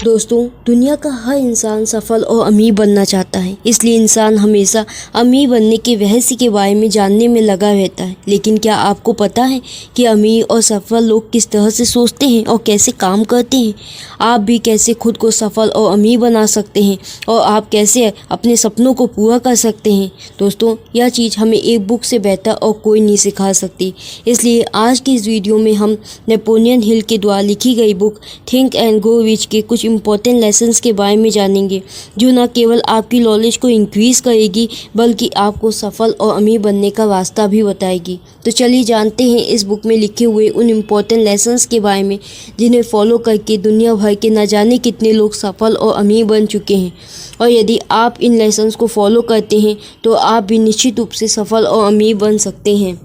दोस्तों, दुनिया का हर इंसान सफल और अमीर बनना चाहता है। इसलिए इंसान हमेशा अमीर बनने के रहस्य के बारे में जानने में लगा रहता है। लेकिन क्या आपको पता है कि अमीर और सफल लोग किस तरह से सोचते हैं और कैसे काम करते हैं? आप भी कैसे खुद को सफल और अमीर बना सकते हैं और आप कैसे अपने सपनों को पूरा कर सकते हैं? दोस्तों, यह चीज़ हमें एक बुक से बेहतर और कोई नहीं सिखा सकती। इसलिए आज की इस वीडियो में हम नेपोलियन हिल के द्वारा लिखी गई book think and grow rich के कुछ इम्पोर्टेंट लेसन्स के बारे में जानेंगे, जो न केवल आपकी नॉलेज को इंक्रीज़ करेगी बल्कि आपको सफल और अमीर बनने का रास्ता भी बताएगी। तो चलिए जानते हैं इस बुक में लिखे हुए उन इम्पोर्टेंट लेसन्स के बारे में जिन्हें फॉलो करके दुनिया भर के न जाने कितने लोग सफल और अमीर बन चुके हैं। और यदि आप इन लेसन्स को फॉलो करते हैं तो आप भी निश्चित रूप से सफल और अमीर बन सकते हैं।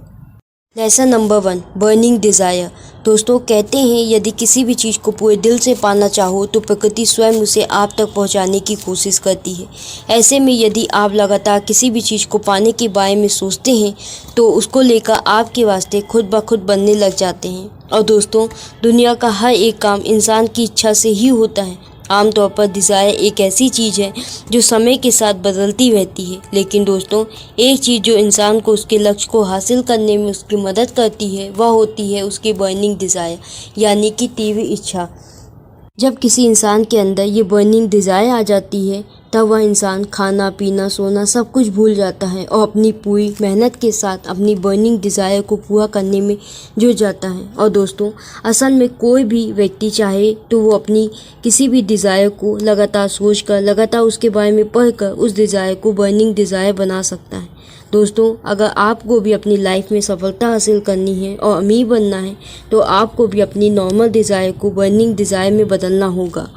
Lesson number 1, burning desire. दोस्तों, कहते हैं यदि किसी भी चीज़ को पूरे दिल से पाना चाहो तो प्रकृति स्वयं उसे आप तक पहुंचाने की कोशिश करती है। ऐसे में यदि आप लगातार किसी भी चीज़ को पाने के बारे में सोचते हैं तो उसको लेकर आपके वास्ते खुद ब खुद बनने लग जाते हैं। और दोस्तों, दुनिया का हर एक काम इंसान की इच्छा से ही होता है। आमतौर पर डिज़ायर एक ऐसी चीज़ है जो समय के साथ बदलती रहती है। लेकिन दोस्तों, एक चीज़ जो इंसान को उसके लक्ष्य को हासिल करने में उसकी मदद करती है वह होती है उसकी बर्निंग डिज़ायर, यानी कि तीव्र इच्छा। जब किसी इंसान के अंदर ये बर्निंग डिज़ायर आ जाती है तब वह इंसान खाना पीना सोना सब कुछ भूल जाता है और अपनी पूरी मेहनत के साथ अपनी बर्निंग डिज़ायर को पूरा करने में जुट जाता है। और दोस्तों, असल में कोई भी व्यक्ति चाहे तो वो अपनी किसी भी डिज़ायर को लगातार सोचकर, लगातार उसके बारे में पढ़कर उस डिज़ायर को बर्निंग डिज़ायर बना सकता है। दोस्तों, अगर आपको भी अपनी लाइफ में सफलता हासिल करनी है और अमीर बनना है तो आपको भी अपनी नॉर्मल डिज़ायर को बर्निंग डिज़ायर में बदलना होगा।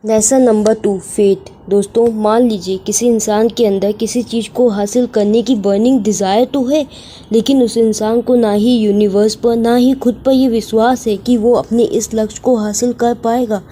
Lesson number 2, faith. दोस्तों, मान लीजिए किसी इंसान के अंदर किसी चीज़ को हासिल करने की बर्निंग डिज़ायर तो है, लेकिन उस इंसान को ना ही यूनिवर्स पर ना ही खुद पर ये विश्वास है कि वो अपने इस लक्ष्य को हासिल कर पाएगा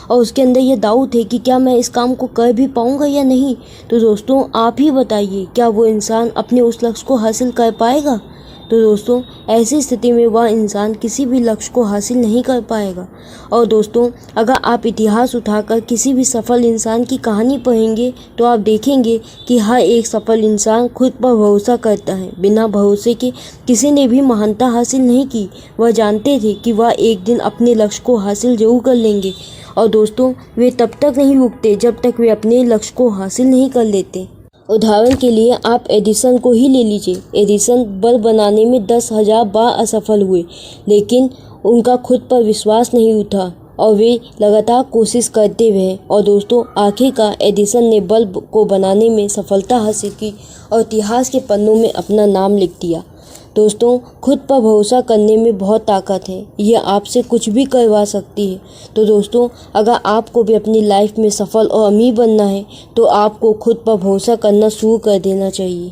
और उसके अंदर ये डाउट है कि क्या मैं इस काम को कर भी पाऊँगा या नहीं। तो दोस्तों, आप ही बताइए, क्या वो इंसान अपने उस लक्ष्य को हासिल कर पाएगा? तो दोस्तों, ऐसी स्थिति में वह इंसान किसी भी लक्ष्य को हासिल नहीं कर पाएगा। और दोस्तों, अगर आप इतिहास उठाकर किसी भी सफल इंसान की कहानी पढ़ेंगे तो आप देखेंगे कि हर एक सफल इंसान खुद पर भरोसा करता है। बिना भरोसे के किसी ने भी महानता हासिल नहीं की। वह जानते थे कि वह एक दिन अपने लक्ष्य को हासिल जरूर कर लेंगे। और दोस्तों, वे तब तक नहीं रुकते जब तक वे अपने लक्ष्य को हासिल नहीं कर लेते। उदाहरण के लिए आप एडिसन को ही ले लीजिए। एडिसन बल्ब बनाने में 10,000 बार असफल हुए, लेकिन उनका खुद पर विश्वास नहीं उठा और वे लगातार कोशिश करते रहे। और दोस्तों, आखिरकार एडिसन ने बल्ब को बनाने में सफलता हासिल की और इतिहास के पन्नों में अपना नाम लिख दिया। दोस्तों, खुद पर भरोसा करने में बहुत ताकत है। यह आपसे कुछ भी करवा सकती है। तो दोस्तों, अगर आपको भी अपनी लाइफ में सफल और अमीर बनना है तो आपको खुद पर भरोसा करना शुरू कर देना चाहिए।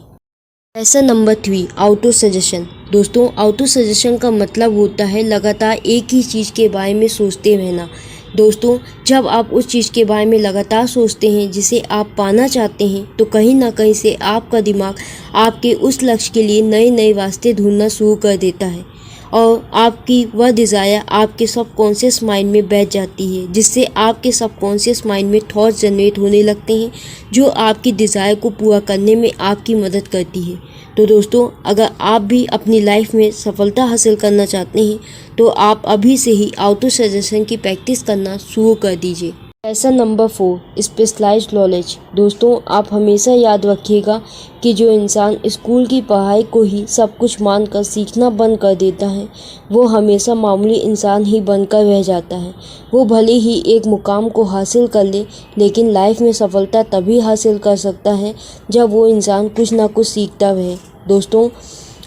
Lesson number 3, auto suggestion. दोस्तों, ऑटो सजेशन का मतलब होता है लगातार एक ही चीज़ के बारे में सोचते रहना। दोस्तों, जब आप उस चीज़ के बारे में लगातार सोचते हैं जिसे आप पाना चाहते हैं तो कहीं ना कहीं से आपका दिमाग आपके उस लक्ष्य के लिए नए नए रास्ते ढूंढना शुरू कर देता है और आपकी वह डिज़ायर आपके सबकॉन्शियस माइंड में बैठ जाती है, जिससे आपके सबकॉन्शियस माइंड में थॉट्स जनरेट होने लगते हैं जो आपकी डिज़ायर को पूरा करने में आपकी मदद करती है। तो दोस्तों, अगर आप भी अपनी लाइफ में सफलता हासिल करना चाहते हैं तो आप अभी से ही ऑटो सजेशन की प्रैक्टिस करना शुरू कर दीजिए। Lesson number 4, specialised knowledge. दोस्तों, आप हमेशा याद रखिएगा कि जो इंसान स्कूल की पढ़ाई को ही सब कुछ मानकर सीखना बंद कर देता है वो हमेशा मामूली इंसान ही बनकर रह जाता है। वो भले ही एक मुकाम को हासिल कर ले, लेकिन लाइफ में सफलता तभी हासिल कर सकता है जब वो इंसान कुछ ना कुछ सीखता रहे। दोस्तों,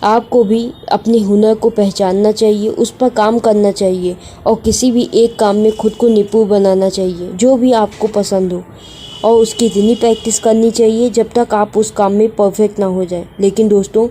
आपको भी अपने हुनर को पहचानना चाहिए, उस पर काम करना चाहिए और किसी भी एक काम में खुद को निपुण बनाना चाहिए जो भी आपको पसंद हो, और उसकी इतनी प्रैक्टिस करनी चाहिए जब तक आप उस काम में परफेक्ट ना हो जाए। लेकिन दोस्तों,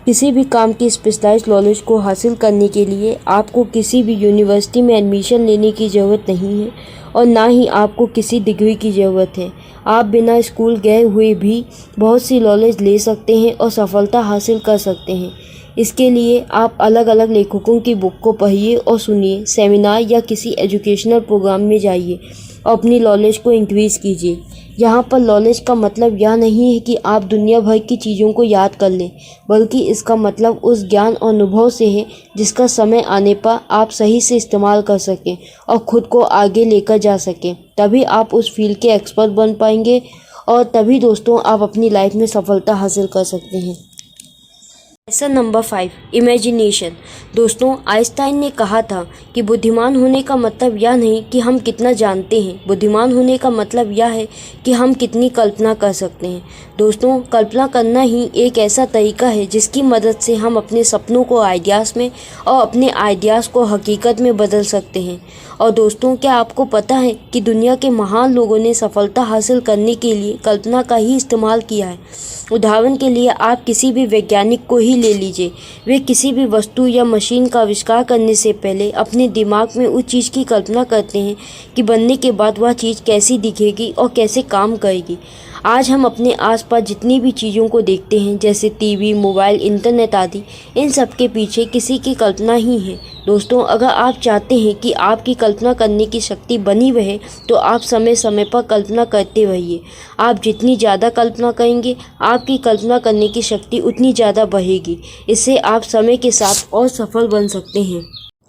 किसी भी काम की स्पेशलाइज्ड नॉलेज को हासिल करने के लिए आपको किसी भी यूनिवर्सिटी में एडमिशन लेने की ज़रूरत नहीं है और ना ही आपको किसी डिग्री की ज़रूरत है। आप बिना स्कूल गए हुए भी बहुत सी नॉलेज ले सकते हैं और सफलता हासिल कर सकते हैं। इसके लिए आप अलग अलग लेखकों की बुक को पढ़िए और सुनिए, सेमिनार या किसी एजुकेशनल प्रोग्राम में जाइए। और अपनी नॉलेज को इंक्रीज़ कीजिए। यहाँ पर नॉलेज का मतलब यह नहीं है कि आप दुनिया भर की चीज़ों को याद कर लें, बल्कि इसका मतलब उस ज्ञान और अनुभव से है जिसका समय आने पर आप सही से इस्तेमाल कर सकें और ख़ुद को आगे लेकर जा सकें। तभी आप उस फील्ड के एक्सपर्ट बन पाएंगे और तभी दोस्तों आप अपनी लाइफ में सफलता हासिल कर सकते हैं। Lesson number 5, imagination. दोस्तों, आइंस्टाइन ने कहा था कि बुद्धिमान होने का मतलब यह नहीं कि हम कितना जानते हैं, बुद्धिमान होने का मतलब यह है कि हम कितनी कल्पना कर सकते हैं। दोस्तों, कल्पना करना ही एक ऐसा तरीका है जिसकी मदद से हम अपने सपनों को आइडियाज़ में और अपने आइडियाज़ को हकीकत में बदल सकते हैं। और दोस्तों, क्या आपको पता है कि दुनिया के महान लोगों ने सफलता हासिल करने के लिए कल्पना का ही इस्तेमाल किया है। उदाहरण के लिए आप किसी भी वैज्ञानिक को ही ले लीजिए, वे किसी भी वस्तु या मशीन का आविष्कार करने से पहले अपने दिमाग में उस चीज़ की कल्पना करते हैं कि बनने के बाद वह चीज़ कैसी दिखेगी और कैसे काम करेगी। आज हम अपने आसपास जितनी भी चीज़ों को देखते हैं, जैसे टीवी, मोबाइल, इंटरनेट आदि, इन सब के पीछे किसी की कल्पना ही है। दोस्तों, अगर आप चाहते हैं कि आपकी कल्पना करने की शक्ति बनी रहे तो आप समय समय पर कल्पना करते रहिए। आप जितनी ज़्यादा कल्पना करेंगे, आपकी कल्पना करने की शक्ति उतनी ज़्यादा बढ़ेगी। इससे आप समय के साथ और सफल बन सकते हैं।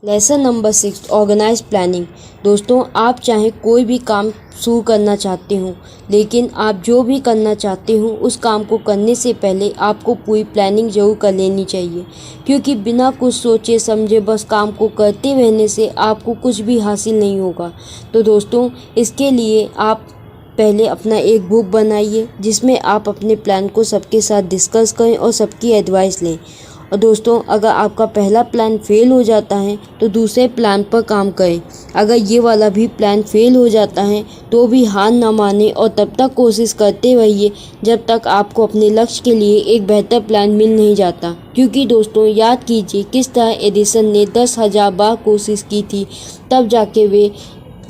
Lesson number 6, organise planning. दोस्तों, आप चाहे कोई भी काम शुरू करना चाहते हो, लेकिन आप जो भी करना चाहते हो उस काम को करने से पहले आपको पूरी प्लानिंग जरूर कर लेनी चाहिए, क्योंकि बिना कुछ सोचे समझे बस काम को करते रहने से आपको कुछ भी हासिल नहीं होगा। तो दोस्तों, इसके लिए आप पहले अपना एक बुक बनाइए जिसमें आप अपने प्लान को सबके साथ डिस्कस करें और सबकी एडवाइस लें। और दोस्तों, अगर आपका पहला प्लान फेल हो जाता है तो दूसरे प्लान पर काम करें। अगर ये वाला भी प्लान फेल हो जाता है तो भी हार ना माने और तब तक कोशिश करते रहिए जब तक आपको अपने लक्ष्य के लिए एक बेहतर प्लान मिल नहीं जाता। क्योंकि दोस्तों, याद कीजिए किस तरह एडिसन ने 10,000 बार कोशिश की थी, तब जाके वे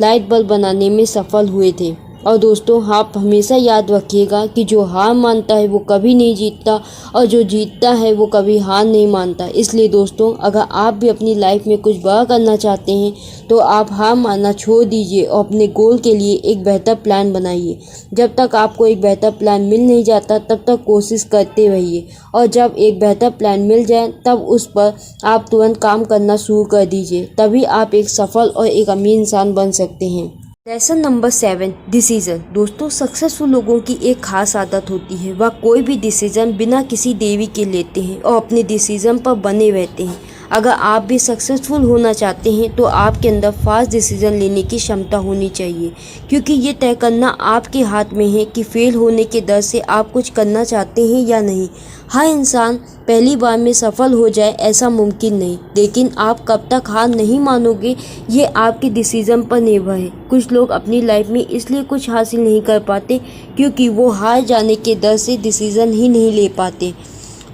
लाइट बल्ब बनाने में सफल हुए थे। और दोस्तों, आप हमेशा याद रखिएगा कि जो हार मानता है वो कभी नहीं जीतता और जो जीतता है वो कभी हार नहीं मानता। इसलिए दोस्तों, अगर आप भी अपनी लाइफ में कुछ बड़ा करना चाहते हैं तो आप हार मानना छोड़ दीजिए और अपने गोल के लिए एक बेहतर प्लान बनाइए। जब तक आपको एक बेहतर प्लान मिल नहीं जाता तब तक कोशिश करते रहिए, और जब एक बेहतर प्लान मिल जाए तब उस पर आप तुरंत काम करना शुरू कर दीजिए। तभी आप एक सफल और एक अमीर इंसान बन सकते हैं। Lesson number 7, decision. दोस्तों, सक्सेसफुल लोगों की एक खास आदत होती है, वह कोई भी डिसीज़न बिना किसी देरी के लेते हैं और अपने डिसीज़न पर बने रहते हैं। अगर आप भी सक्सेसफुल होना चाहते हैं तो आपके अंदर फास्ट डिसीज़न लेने की क्षमता होनी चाहिए, क्योंकि ये तय करना आपके हाथ में है कि फेल होने के डर से आप कुछ करना चाहते हैं या नहीं। हर इंसान पहली बार में सफल हो जाए ऐसा मुमकिन नहीं, लेकिन आप कब तक हार नहीं मानोगे ये आपके डिसीज़न पर निर्भर है। कुछ लोग अपनी लाइफ में इसलिए कुछ हासिल नहीं कर पाते क्योंकि वो हार जाने के डर से डिसीज़न ही नहीं ले पाते।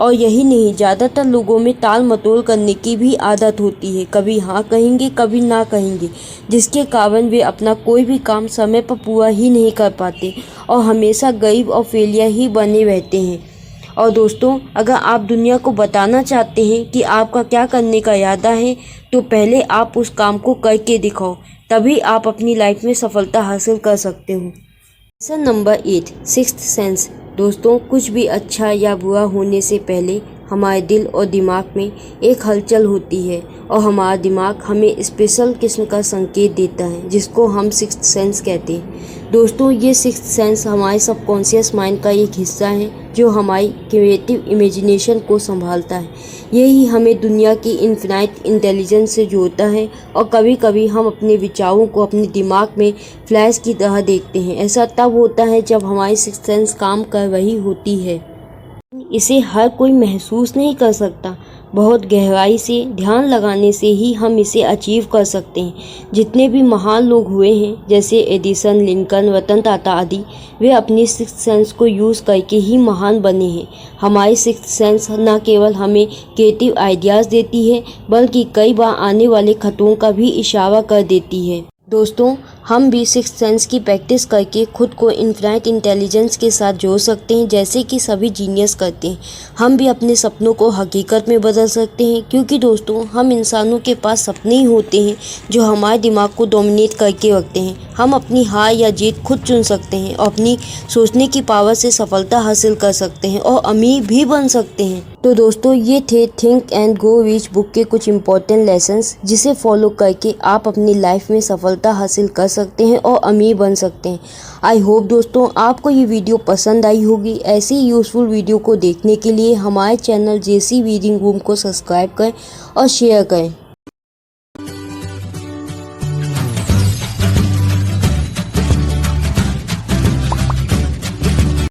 और यही नहीं, ज़्यादातर लोगों में टाल मटोल करने की भी आदत होती है, कभी हाँ कहेंगे कभी ना कहेंगे, जिसके कारण वे अपना कोई भी काम समय पर पूरा ही नहीं कर पाते और हमेशा गरीब और फेलियर ही बने रहते हैं। और दोस्तों, अगर आप दुनिया को बताना चाहते हैं कि आपका क्या करने का इरादा है तो पहले आप उस काम को करके दिखाओ, तभी आप अपनी लाइफ में सफलता हासिल कर सकते हो। Lesson number 8, sixth sense. दोस्तों, कुछ भी अच्छा या बुरा होने से पहले हमारे दिल और दिमाग में एक हलचल होती है और हमारा दिमाग हमें स्पेशल किस्म का संकेत देता है जिसको हम सिक्स्थ सेंस कहते हैं। दोस्तों, ये सिक्स्थ सेंस हमारे सबकॉन्शियस माइंड का एक हिस्सा है जो हमारी क्रिएटिव इमेजिनेशन को संभालता है। यही हमें दुनिया की इन्फिनाइट इंटेलिजेंस से जोड़ता है और कभी कभी हम अपने विचारों को अपने दिमाग में फ्लैश की तरह देखते हैं। ऐसा तब होता है जब हमारी सिक्स्थ सेंस काम कर रही होती है। इसे हर कोई महसूस नहीं कर सकता, बहुत गहराई से ध्यान लगाने से ही हम इसे अचीव कर सकते हैं। जितने भी महान लोग हुए हैं जैसे एडिसन, लिंकन, रतन टाटा आदि, वे अपनी सिक्स्थ सेंस को यूज़ करके ही महान बने हैं। हमारी सिक्स्थ सेंस न केवल हमें क्रिएटिव आइडियाज़ देती है बल्कि कई बार आने वाले खतरों का भी इशारा कर देती है। दोस्तों, हम भी सिक्स्थ सेंस की प्रैक्टिस करके खुद को इनफाइनाइट इंटेलिजेंस के साथ जोड़ सकते हैं, जैसे कि सभी जीनियस करते हैं। हम भी अपने सपनों को हकीकत में बदल सकते हैं, क्योंकि दोस्तों हम इंसानों के पास सपने ही होते हैं जो हमारे दिमाग को डोमिनेट करके रखते हैं। हम अपनी हार या जीत खुद चुन सकते हैं और अपनी सोचने की पावर से सफलता हासिल कर सकते हैं और अमीर भी बन सकते हैं। तो दोस्तों, ये थे think and grow rich book के कुछ इम्पोर्टेंट लेसन्स, जिसे फॉलो करके आप अपनी लाइफ में सफलता हासिल कर सकते हैं और अमीर बन सकते हैं। आई होप दोस्तों आपको ये वीडियो पसंद आई होगी। ऐसे ही यूज़फुल वीडियो को देखने के लिए हमारे चैनल जेसी रीडिंग रूम को सब्सक्राइब करें और शेयर करें।